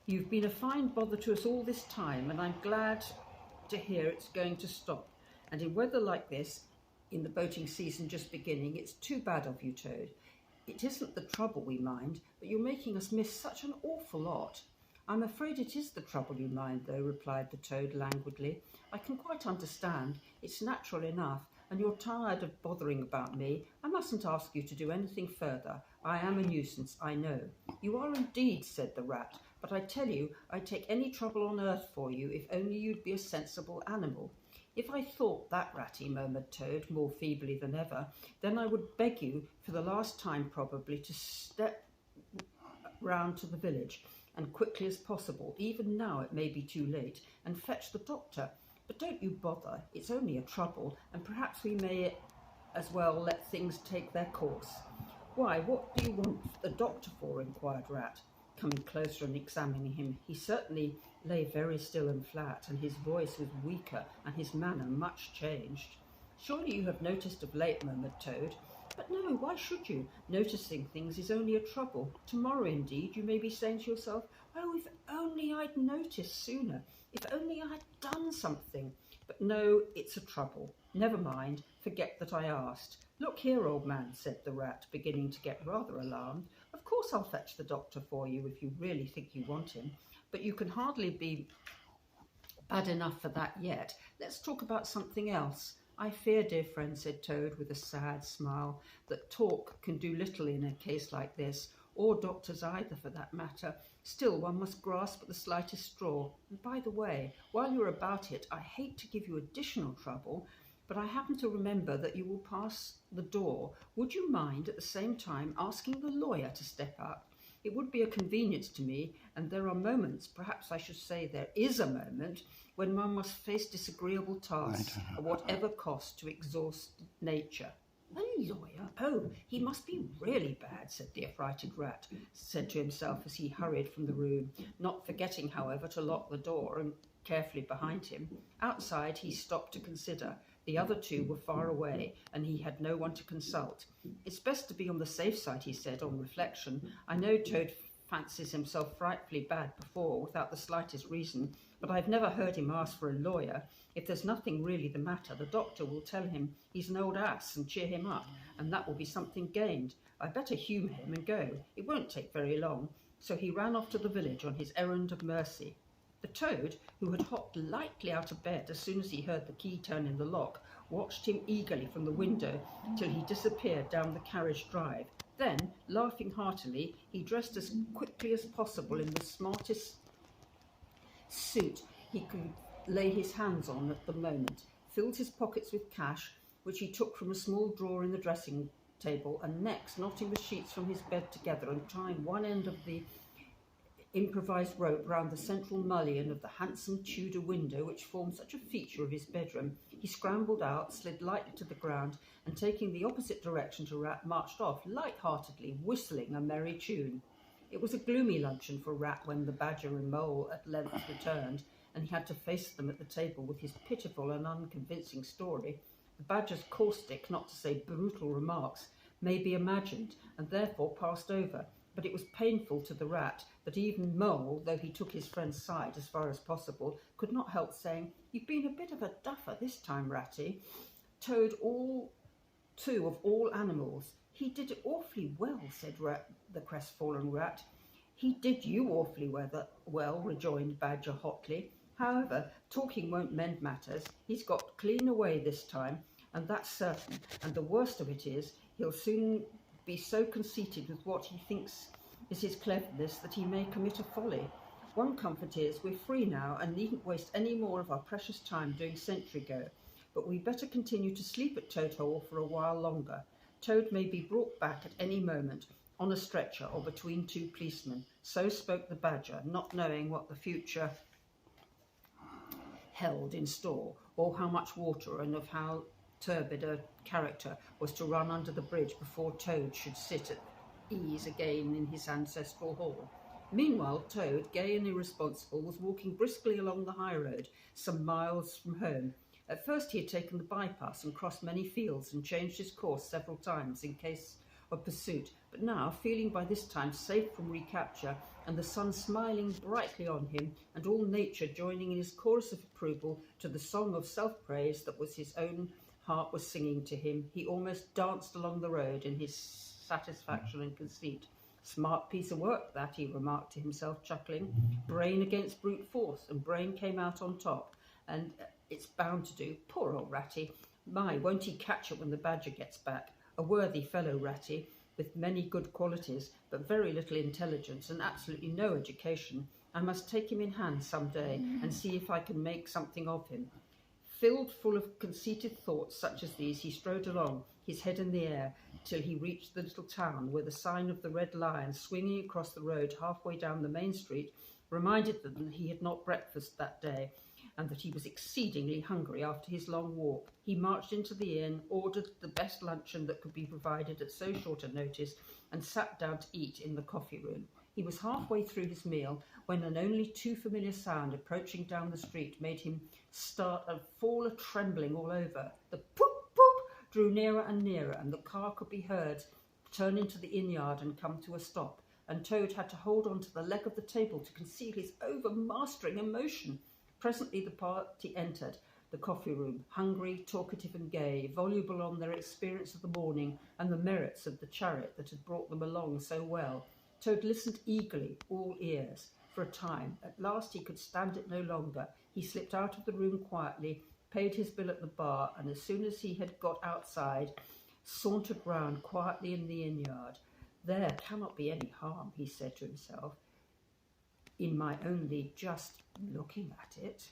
You've been a fine bother to us all this time, and I'm glad to hear it's going to stop. And in weather like this, in the boating season just beginning, it's too bad of you, Toad. It isn't the trouble we mind, but you're making us miss such an awful lot. I'm afraid it is the trouble you mind, though, replied the Toad languidly. I can quite understand. It's natural enough, and you're tired of bothering about me. I mustn't ask you to do anything further. I am a nuisance, I know. You are indeed, said the Rat, but I tell you, I'd take any trouble on earth for you if only you'd be a sensible animal. If I thought that, Ratty, murmured Toad, more feebly than ever, then I would beg you, for the last time probably, to step round to the village, and quickly as possible, even now it may be too late, and fetch the doctor. But don't you bother, it's only a trouble, and perhaps we may as well let things take their course. Why, what do you want the doctor for? Inquired Rat, coming closer and examining him. He certainly lay very still and flat, and his voice was weaker, and his manner much changed. Surely you have noticed of late, murmured Toad. But no, why should you? Noticing things is only a trouble. Tomorrow, indeed, you may be saying to yourself, oh, if only I'd noticed sooner. If only I had done something. But no, it's a trouble. Never mind, forget that I asked. Look here, old man, said the Rat, beginning to get rather alarmed. Of course I'll fetch the doctor for you if you really think you want him. But you can hardly be bad enough for that yet. Let's talk about something else. I fear, dear friend, said Toad with a sad smile, that talk can do little in a case like this, or doctors either for that matter. Still, one must grasp at the slightest straw. And by the way, while you're about it, I hate to give you additional trouble, but I happen to remember that you will pass the door. Would you mind at the same time asking the lawyer to step up? It would be a convenience to me, and there are moments, perhaps I should say there is a moment, when one must face disagreeable tasks at whatever cost to exhaust nature. A lawyer? Oh, he must be really bad, said the affrighted Rat, said to himself as he hurried from the room, not forgetting, however, to lock the door and carefully behind him. Outside he stopped to consider. The other two were far away, and he had no one to consult. It's best to be on the safe side, he said, on reflection. I know Toad fancies himself frightfully bad before, without the slightest reason, but I've never heard him ask for a lawyer. If there's nothing really the matter, the doctor will tell him he's an old ass and cheer him up, and that will be something gained. I'd better humour him and go. It won't take very long. So he ran off to the village on his errand of mercy. The Toad, who had hopped lightly out of bed as soon as he heard the key turn in the lock, watched him eagerly from the window till he disappeared down the carriage drive. Then, laughing heartily, he dressed as quickly as possible in the smartest suit he could lay his hands on at the moment, filled his pockets with cash, which he took from a small drawer in the dressing table, and next, knotting the sheets from his bed together and tying one end of the improvised rope round the central mullion of the handsome Tudor window which formed such a feature of his bedroom, he scrambled out, slid lightly to the ground, and taking the opposite direction to Rat, marched off light-heartedly, whistling a merry tune. It was a gloomy luncheon for Rat when the Badger and Mole at length returned, and he had to face them at the table with his pitiful and unconvincing story. The Badger's caustic, not to say brutal remarks, may be imagined, and therefore passed over, but it was painful to the Rat that even Mole, though he took his friend's side as far as possible, could not help saying, "You've been a bit of a duffer this time, Ratty." Toad, too, of all animals. "He did it awfully well," said the crestfallen Rat. "He did you awfully well," rejoined Badger hotly. "However, talking won't mend matters. He's got clean away this time, and that's certain, and the worst of it is, he'll soon be so conceited with what he thinks is his cleverness that he may commit a folly. One comfort is, we're free now and needn't waste any more of our precious time doing sentry go, but we'd better continue to sleep at Toad Hole for a while longer. Toad may be brought back at any moment, on a stretcher or between two policemen." So spoke the Badger, not knowing what the future held in store, or how much water and of how turbid a character was to run under the bridge before Toad should sit at ease again in his ancestral hall. Meanwhile, Toad, gay and irresponsible, was walking briskly along the high road, some miles from home. At first he had taken the bypass and crossed many fields and changed his course several times in case of pursuit, But now, feeling by this time safe from recapture, and the sun smiling brightly on him, and all nature joining in his chorus of approval to the song of self-praise that was his own heart was singing to him, he almost danced along the road in his satisfaction and conceit. Smart piece of work that, he remarked to himself, chuckling. Brain against brute force, and brain came out on top, and it's bound to do. Poor old Ratty. My, won't he catch it when the badger gets back? A worthy fellow, Ratty, with many good qualities, but very little intelligence and absolutely no education. I must take him in hand some day and see if I can make something of him. Filled full of conceited thoughts such as these, he strode along, his head in the air, till he reached the little town where the sign of the Red Lion, swinging across the road halfway down the main street, reminded them that he had not breakfasted that day, and that he was exceedingly hungry after his long walk. He marched into the inn, ordered the best luncheon that could be provided at so short a notice, and sat down to eat in the coffee room. He was halfway through his meal when an only too familiar sound approaching down the street made him start and fall a-trembling all over. The poop-poop drew nearer and nearer, and the car could be heard turn into the inn-yard and come to a stop, and Toad had to hold on to the leg of the table to conceal his overmastering emotion. Presently the party entered the coffee room, hungry, talkative and gay, voluble on their experience of the morning and the merits of the chariot that had brought them along so well. Toad listened eagerly, all ears, for a time. At last he could stand it no longer. He slipped out of the room quietly, paid his bill at the bar, and as soon as he had got outside, sauntered round quietly in the inn-yard. There cannot be any harm, he said to himself, in my only just looking at it.